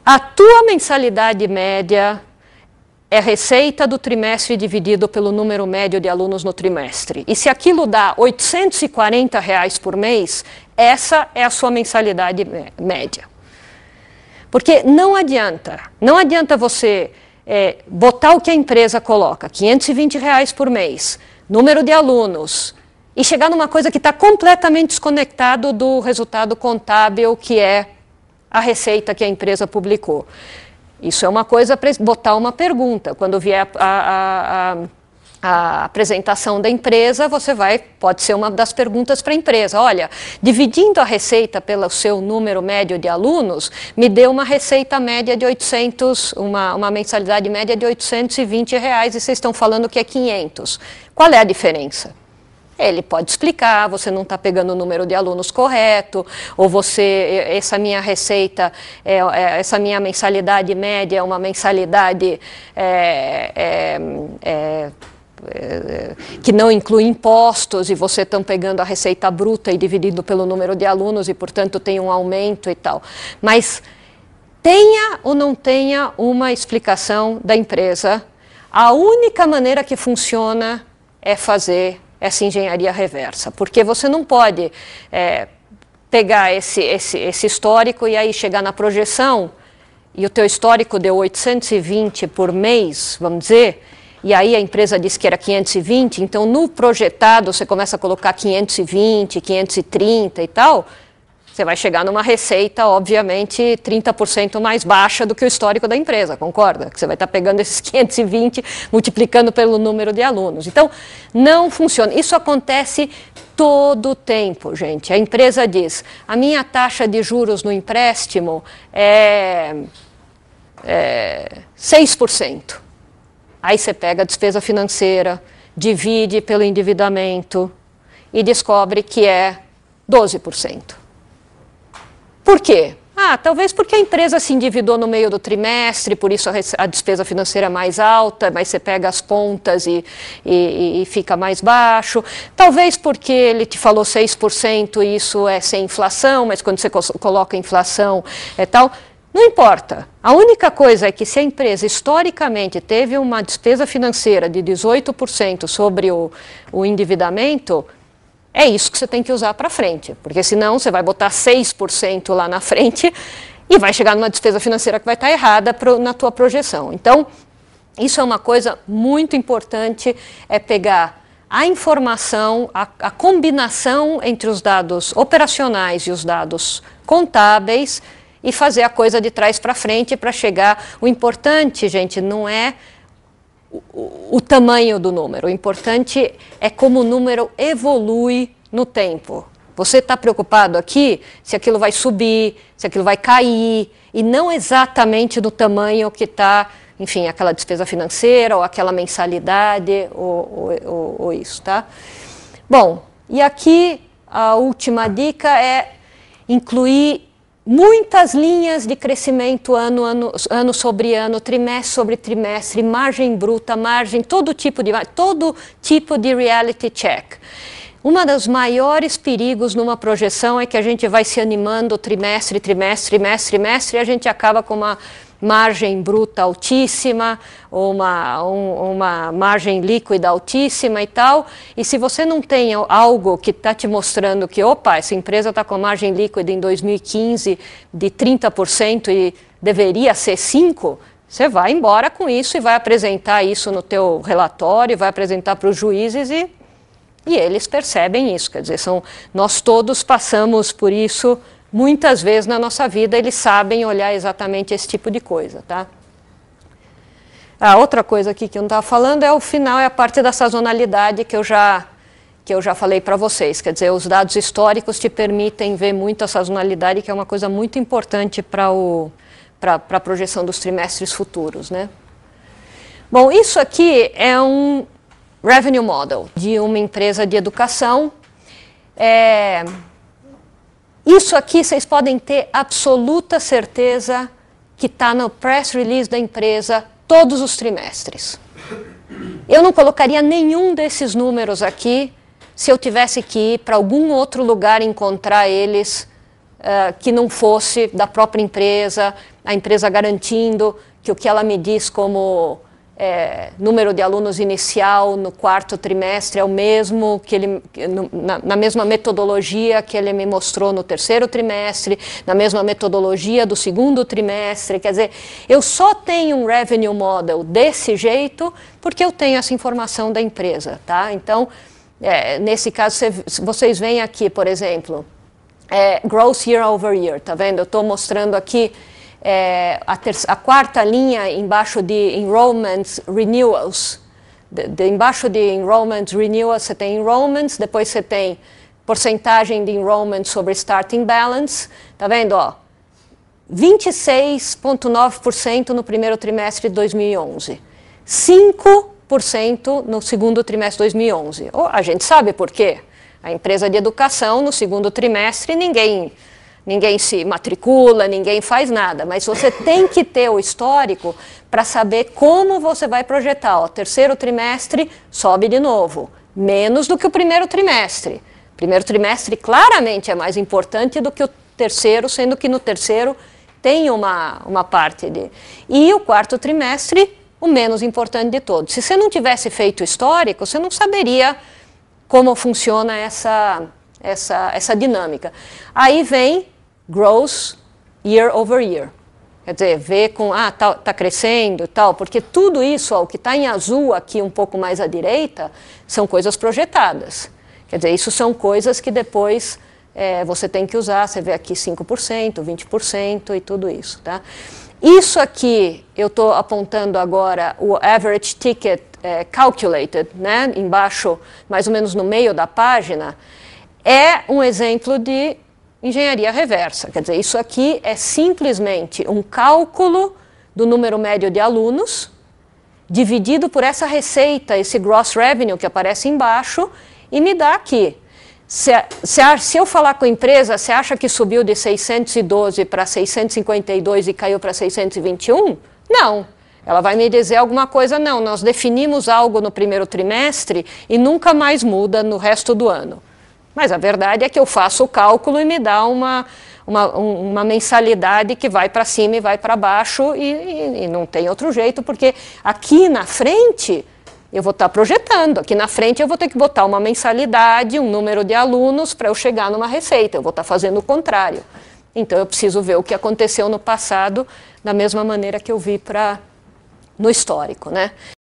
A tua mensalidade média é a receita do trimestre dividido pelo número médio de alunos no trimestre. E se aquilo dá R$ 840 por mês, essa é a sua mensalidade média. Porque não adianta você botar o que a empresa coloca, R$ 520 por mês, número de alunos, e chegar numa coisa que está completamente desconectado do resultado contábil, que é a receita que a empresa publicou. Isso é uma coisa para botar uma pergunta. Quando vier a apresentação da empresa, pode ser uma das perguntas para a empresa. Olha, dividindo a receita pelo seu número médio de alunos, me deu uma receita média de 800, uma mensalidade média de R$ 820, e vocês estão falando que é 500. Qual é a diferença? Ele pode explicar, você não está pegando o número de alunos correto, ou essa minha receita, essa minha mensalidade média é uma mensalidade que não inclui impostos, e você está pegando a receita bruta e dividindo pelo número de alunos, e portanto tem um aumento e tal. Mas tenha ou não tenha uma explicação da empresa, a única maneira que funciona é fazer essa engenharia reversa, porque você não pode pegar esse histórico e aí chegar na projeção, e o teu histórico deu 820 por mês, vamos dizer, e aí a empresa disse que era 520, então no projetado você começa a colocar 520, 530 e tal, você vai chegar numa receita, obviamente, 30% mais baixa do que o histórico da empresa, concorda? Que você vai estar pegando esses 520, multiplicando pelo número de alunos. Então, não funciona. Isso acontece todo o tempo, gente. A empresa diz, a minha taxa de juros no empréstimo é 6%. Aí você pega a despesa financeira, divide pelo endividamento e descobre que é 12%. Por quê? Talvez porque a empresa se endividou no meio do trimestre, por isso a despesa financeira é mais alta, mas você pega as pontas e fica mais baixo. Talvez porque ele te falou 6% e isso é sem inflação, mas quando você coloca inflação é tal. Não importa. A única coisa é que se a empresa historicamente teve uma despesa financeira de 18% sobre o endividamento, é isso que você tem que usar para frente, porque senão você vai botar 6% lá na frente e vai chegar numa despesa financeira que vai estar errada na tua projeção. Então, isso é uma coisa muito importante, é pegar a informação, a combinação entre os dados operacionais e os dados contábeis e fazer a coisa de trás para frente para chegar. O importante, gente, não é o tamanho do número. O importante é como o número evolui no tempo. Você está preocupado aqui se aquilo vai subir, se aquilo vai cair, e não exatamente no tamanho que está, enfim, aquela despesa financeira, ou aquela mensalidade, ou isso, tá? Bom, e aqui a última dica é incluir muitas linhas de crescimento ano sobre ano, trimestre sobre trimestre, margem bruta, todo tipo de reality check. Um dos maiores perigos numa projeção é que a gente vai se animando trimestre, e a gente acaba com uma margem bruta altíssima, ou uma margem líquida altíssima e tal, e se você não tem algo que está te mostrando que, opa, essa empresa está com margem líquida em 2015 de 30% e deveria ser 5%, você vai embora com isso e vai apresentar isso no teu relatório, vai apresentar para os juízes e eles percebem isso, quer dizer, nós todos passamos por isso muitas vezes na nossa vida, eles sabem olhar exatamente esse tipo de coisa, tá? A outra coisa aqui que eu não estava falando é o final, é a parte da sazonalidade que eu já falei para vocês. Quer dizer, os dados históricos te permitem ver muito a sazonalidade, que é uma coisa muito importante para a projeção dos trimestres futuros, né? Bom, isso aqui é um revenue model de uma empresa de educação. Isso aqui vocês podem ter absoluta certeza que está no press release da empresa todos os trimestres. Eu não colocaria nenhum desses números aqui se eu tivesse que ir para algum outro lugar encontrar eles que não fosse da própria empresa, a empresa garantindo que o que ela me diz como número de alunos inicial no quarto trimestre é o mesmo, na mesma metodologia que ele me mostrou no terceiro trimestre, na mesma metodologia do segundo trimestre. Quer dizer, eu só tenho um revenue model desse jeito porque eu tenho essa informação da empresa, tá? Então, nesse caso, vocês veem aqui, por exemplo, growth year over year, tá vendo? Eu estou mostrando aqui a quarta linha embaixo de enrollments renewals. Embaixo de enrollments renewals você tem enrollments, depois você tem porcentagem de enrollments sobre starting balance, tá vendo? 26,9% no primeiro trimestre de 2011, 5% no segundo trimestre de 2011. A gente sabe por quê. A empresa de educação, no segundo trimestre, ninguém se matricula, ninguém faz nada, mas você tem que ter o histórico para saber como você vai projetar. O terceiro trimestre sobe de novo, menos do que o primeiro trimestre. O primeiro trimestre claramente é mais importante do que o terceiro, sendo que no terceiro tem uma parte de... E o quarto trimestre, o menos importante de todos. Se você não tivesse feito o histórico, você não saberia como funciona essa dinâmica. Aí vem growth year over year. Quer dizer, vê com, tá crescendo e tal, porque tudo isso, o que está em azul aqui um pouco mais à direita, são coisas projetadas. Quer dizer, isso são coisas que depois você tem que usar, você vê aqui 5%, 20% e tudo isso, tá? Isso aqui, eu estou apontando agora o average ticket calculated, né? Embaixo, mais ou menos no meio da página, é um exemplo de engenharia reversa. Quer dizer, isso aqui é simplesmente um cálculo do número médio de alunos, dividido por essa receita, esse gross revenue que aparece embaixo, e me dá aqui. Se eu falar com a empresa, você acha que subiu de 612 para 652 e caiu para 621? Não. Ela vai me dizer alguma coisa, não, nós definimos algo no primeiro trimestre e nunca mais muda no resto do ano. Mas a verdade é que eu faço o cálculo e me dá uma mensalidade que vai para cima e vai para baixo e não tem outro jeito, porque aqui na frente eu vou estar projetando, aqui na frente eu vou ter que botar uma mensalidade, um número de alunos para eu chegar numa receita, eu vou estar fazendo o contrário. Então eu preciso ver o que aconteceu no passado da mesma maneira que eu vi no histórico, né?